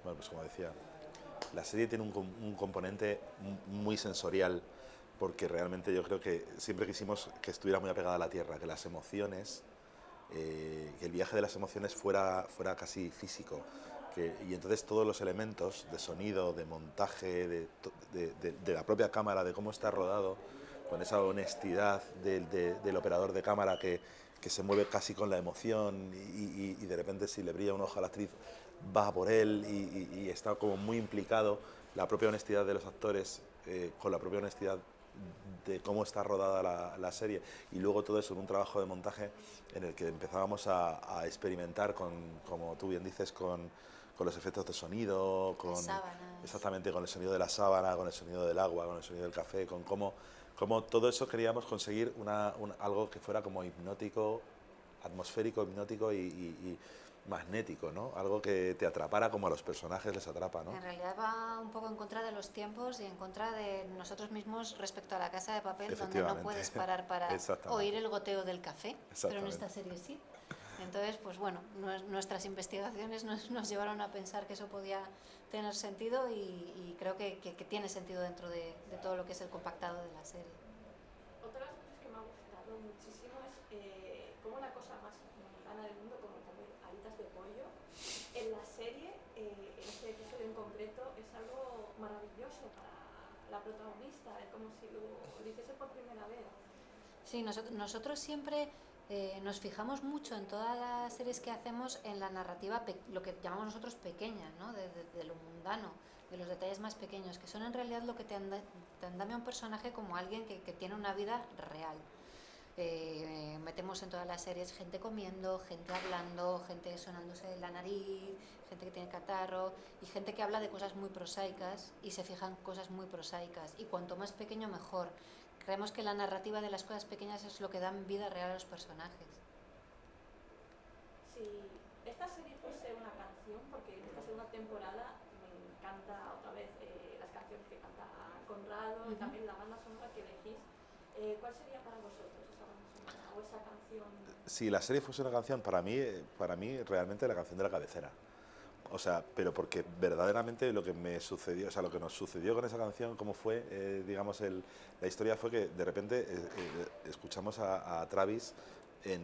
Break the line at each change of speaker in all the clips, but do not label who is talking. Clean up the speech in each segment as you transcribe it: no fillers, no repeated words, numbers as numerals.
Bueno, pues como decía, la serie tiene un componente muy sensorial, porque realmente yo creo que siempre quisimos que estuviera muy apegada a la tierra, que las emociones, que el viaje de las emociones fuera casi físico. Y entonces todos los elementos de sonido, de montaje, de la propia cámara, de cómo está rodado, con esa honestidad del operador de cámara que se mueve casi con la emoción y de repente si le brilla un ojo a la actriz va a por él y está como muy implicado, la propia honestidad de los actores con la propia honestidad de cómo está rodada la serie y luego todo eso en un trabajo de montaje en el que empezábamos a experimentar como tú bien dices, con los efectos de sonido,
Las sábanas.
exactamente con el sonido de la sábana, con el sonido del agua, con el sonido del café, con cómo todo eso queríamos conseguir algo que fuera como hipnótico, atmosférico, hipnótico y magnético, ¿no? Algo que te atrapara como a los personajes les atrapa, ¿no?
En realidad va un poco en contra de los tiempos y en contra de nosotros mismos respecto a La Casa de Papel, donde no
Efectivamente,
puedes parar para oír
exactamente,
el goteo del café, pero en esta
exactamente.
serie sí. Entonces, pues bueno, nuestras investigaciones nos llevaron a pensar que eso podía tener sentido y creo que tiene sentido dentro de todo lo que es el compactado de la serie.
Otra de las cosas que me ha gustado muchísimo es cómo la cosa más mundana del mundo, como comer alitas de pollo, en la serie, en este episodio en concreto, es algo maravilloso para la protagonista, es como si lo hiciese por primera vez.
Sí, nosotros siempre nos fijamos mucho en todas las series que hacemos en la narrativa, lo que llamamos nosotros pequeña, ¿no? De lo mundano, de los detalles más pequeños, que son en realidad lo que te andamia un personaje como alguien que tiene una vida real. Metemos en todas las series gente comiendo, gente hablando, gente sonándose la nariz, gente que tiene catarro y gente que habla de cosas muy prosaicas y se fijan cosas muy prosaicas. Y cuanto más pequeño, mejor. Creemos que la narrativa de las cosas pequeñas es lo que dan vida real a los personajes.
Si esta serie fuese una canción, porque en esta segunda temporada me encanta otra vez las canciones que canta Conrado y también la banda sonora que elegís, ¿cuál sería para vosotros esa banda sonora o esa canción?
Si la serie fuese una canción, para mí realmente la canción de la cabecera. O sea, pero porque verdaderamente lo que me sucedió, o sea, lo que nos sucedió con esa canción, cómo fue, digamos, la historia fue que de repente escuchamos a Travis en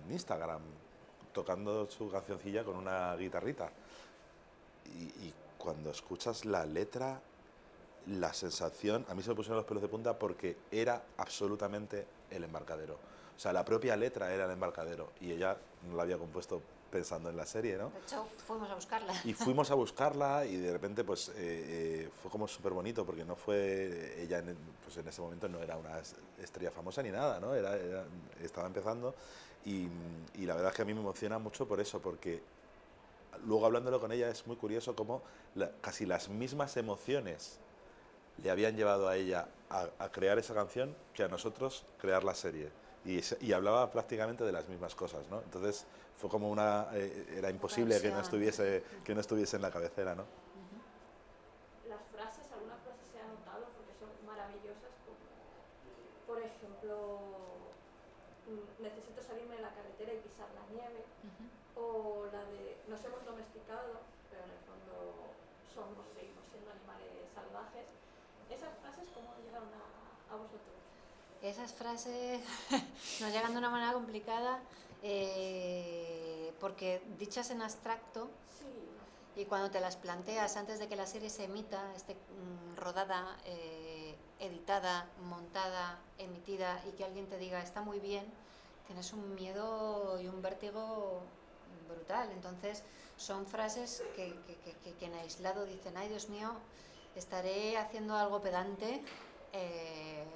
Instagram tocando su cancioncilla con una guitarrita. Y cuando escuchas la letra, la sensación, a mí se me pusieron los pelos de punta porque era absolutamente el embarcadero. O sea, la propia letra era el embarcadero y ella no la había compuesto pensando en la serie, ¿no?
De hecho, fuimos a buscarla.
Y fuimos a buscarla y de repente pues fue como súper bonito porque no fue, ella pues en ese momento no era una estrella famosa ni nada, ¿no? Estaba empezando y la verdad es que a mí me emociona mucho por eso, porque luego hablándolo con ella es muy curioso cómo casi las mismas emociones le habían llevado a ella a crear esa canción que a nosotros crear la serie. Y hablaba prácticamente de las mismas cosas, ¿no? Entonces fue como era
La
imposible
conexión.
que no estuviese en la cabecera, ¿no?
Las frases, algunas frases se han notado porque son maravillosas, como por ejemplo, necesito salirme de la carretera y pisar la nieve, o la de nos hemos domesticado, pero en el fondo seguimos siendo animales salvajes. Esas frases, ¿cómo llegaron a vosotros?
Esas frases nos llegan de una manera complicada porque dichas en abstracto
Sí,
y cuando te las planteas antes de que la serie se emita, esté rodada, editada, montada, emitida y que alguien te diga está muy bien, tienes un miedo y un vértigo brutal. Entonces son frases que en aislado dicen, ay Dios mío, estaré haciendo algo pedante,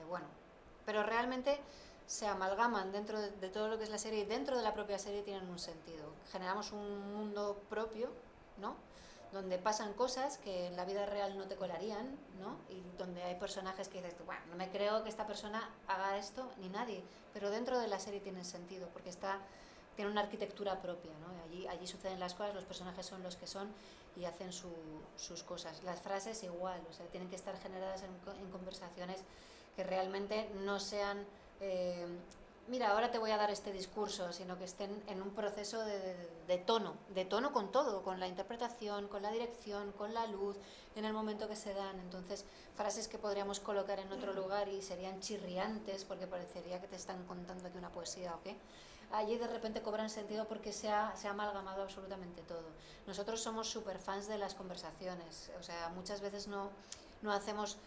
bueno, pero realmente se amalgaman dentro de todo lo que es la serie y dentro de la propia serie tienen un sentido. Generamos un mundo propio, ¿no? Donde pasan cosas que en la vida real no te colarían, ¿no? Y donde hay personajes que dices, bueno, no me creo que esta persona haga esto, ni nadie, pero dentro de la serie tiene sentido, porque tiene una arquitectura propia, ¿no? Allí suceden las cosas, los personajes son los que son y hacen sus cosas. Las frases igual, o sea, tienen que estar generadas en conversaciones que realmente no sean mira, ahora te voy a dar este discurso, sino que estén en un proceso de tono con todo, con la interpretación, con la dirección, con la luz, en el momento que se dan. Entonces, frases que podríamos colocar en otro lugar y serían chirriantes porque parecería que te están contando aquí una poesía o qué. Allí de repente cobran sentido porque se ha amalgamado absolutamente todo. Nosotros somos súper fans de las conversaciones, o sea, muchas veces no hacemos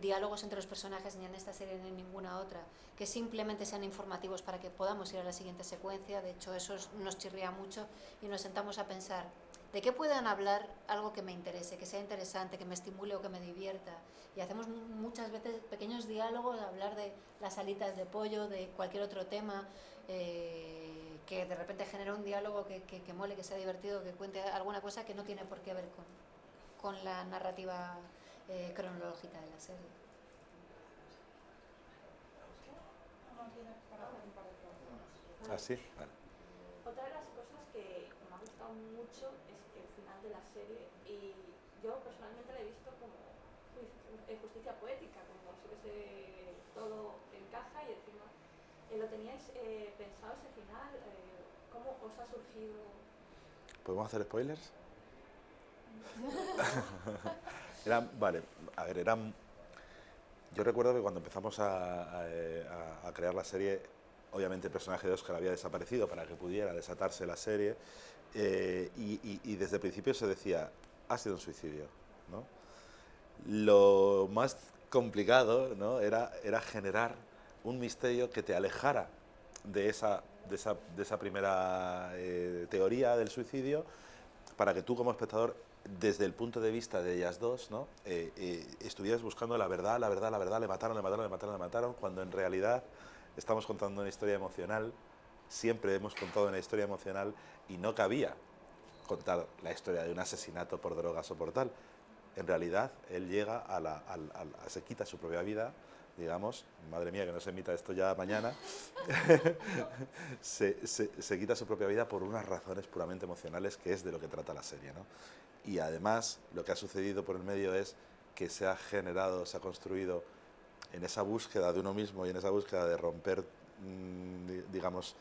diálogos entre los personajes ni en esta serie ni en ninguna otra, que simplemente sean informativos para que podamos ir a la siguiente secuencia. De hecho, eso nos chirría mucho y nos sentamos a pensar de qué puedan hablar, algo que me interese, que sea interesante, que me estimule o que me divierta. Y hacemos muchas veces pequeños diálogos, hablar de las alitas de pollo, de cualquier otro tema, que de repente genera un diálogo que mole, que sea divertido, que cuente alguna cosa que no tiene por qué ver con la narrativa cronológica de la serie.
¿Ah, sí? Vale.
Otra de las cosas que me ha gustado mucho es el final de la serie, y yo personalmente la he visto como justicia poética, como si hubiese todo encaja y encima lo teníais pensado ese final. ¿Cómo os ha surgido?
¿Podemos hacer spoilers? Yo recuerdo que cuando empezamos a crear la serie, obviamente el personaje de Óscar había desaparecido para que pudiera desatarse la serie, y desde el principio se decía, ha sido un suicidio, ¿no? Lo más complicado, ¿no?, era generar un misterio que te alejara de esa primera teoría del suicidio, para que tú como espectador, desde el punto de vista de ellas dos, ¿no?, estuvieras buscando la verdad, le mataron, cuando en realidad estamos contando una historia emocional. Siempre hemos contado una historia emocional y no cabía contar la historia de un asesinato por drogas o por tal. En realidad, él llega se quita su propia vida, digamos, madre mía, que no se emita esto ya mañana, se quita su propia vida por unas razones puramente emocionales, que es de lo que trata la serie, ¿no? Y además, lo que ha sucedido por el medio es que se ha generado, se ha construido en esa búsqueda de uno mismo y en esa búsqueda de romper, digamos,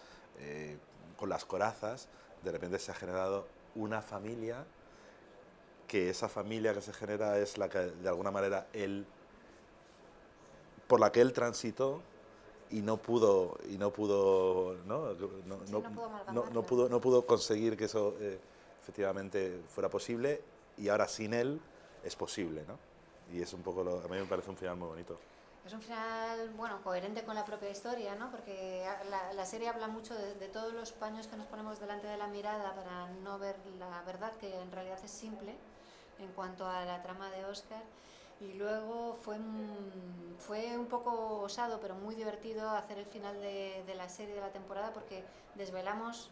con las corazas, de repente se ha generado una familia, que esa familia que se genera es la que de alguna manera por la que él transitó y no pudo conseguir que eso efectivamente fuera posible, y ahora sin él es posible, ¿no? Y es un poco a mí me parece un final muy bonito.
Es un final, bueno, coherente con la propia historia, ¿no? Porque la serie habla mucho de todos los paños que nos ponemos delante de la mirada para no ver la verdad, que en realidad es simple en cuanto a la trama de Óscar. Y luego fue un poco osado, pero muy divertido hacer el final de la serie, de la temporada, porque desvelamos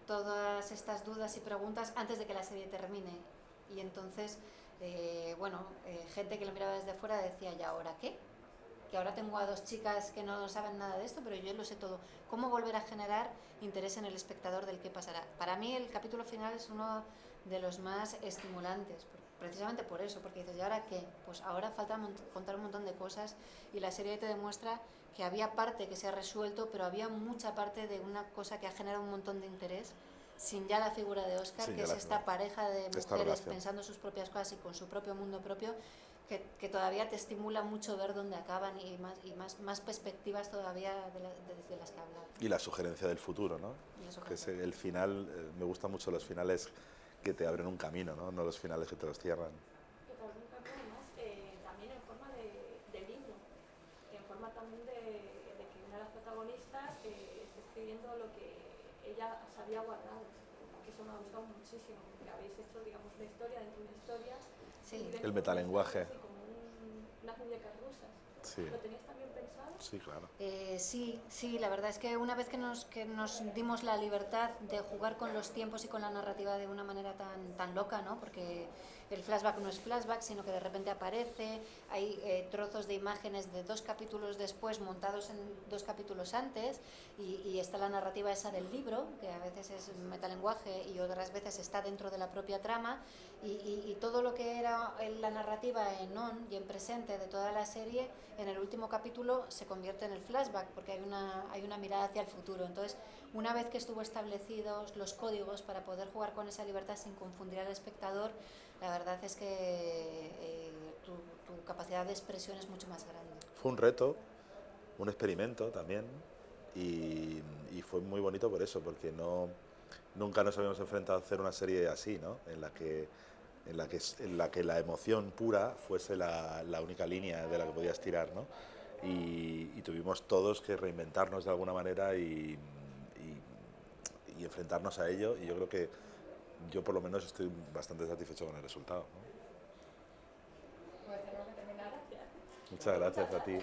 todas estas dudas y preguntas antes de que la serie termine. Y entonces, gente que lo miraba desde fuera decía, ¿y ahora qué? Que ahora tengo a dos chicas que no saben nada de esto, pero yo lo sé todo. ¿Cómo volver a generar interés en el espectador del qué pasará? Para mí el capítulo final es uno de los más estimulantes, precisamente por eso, porque dices, ¿y ahora qué? Pues ahora falta contar un montón de cosas, y la serie te demuestra que había parte que se ha resuelto, pero había mucha parte de una cosa que ha generado un montón de interés, sin ya la figura de Óscar, que es esta pareja de mujeres pensando sus propias cosas y con su propio mundo propio, que todavía te estimula mucho ver dónde acaban, y más perspectivas todavía desde las que hablar.
Y la sugerencia del futuro, ¿no? Que es el final, me gustan mucho los finales que te abren un camino, ¿no? No los finales que te los cierran.
Que te abren un camino, además, también en forma de libro, en forma también de que una de las protagonistas está escribiendo lo que ella se había guardado, que eso me ha gustado muchísimo, que habéis hecho, digamos, una historia dentro de una historia.
Sí.
El metalenguaje.
Así como unas muñecas rusas.
Sí.
¿Lo tenías también pensado?
Sí, claro.
Sí, la verdad es que una vez que nos dimos la libertad de jugar con los tiempos y con la narrativa de una manera tan loca, ¿no? Porque el flashback no es flashback, sino que de repente aparece, hay trozos de imágenes de 2 capítulos después montados en 2 capítulos antes, y está la narrativa esa del libro, que a veces es metalenguaje y otras veces está dentro de la propia trama, y todo lo que era la narrativa en on y en presente de toda la serie en el último capítulo se convierte en el flashback, porque hay una mirada hacia el futuro. Entonces, una vez que estuvo establecidos los códigos para poder jugar con esa libertad sin confundir al espectador, la verdad es que tu capacidad de expresión es mucho más grande.
Fue un reto, un experimento también, y fue muy bonito por eso, porque nunca nos habíamos enfrentado a hacer una serie así, ¿no? En la que la emoción pura fuese la única línea de la que podías tirar, ¿no? Y tuvimos todos que reinventarnos de alguna manera y enfrentarnos a ello, y yo creo que yo por lo menos estoy bastante satisfecho con el resultado, ¿no?
Pues tenemos que terminar.
Muchas gracias a ti.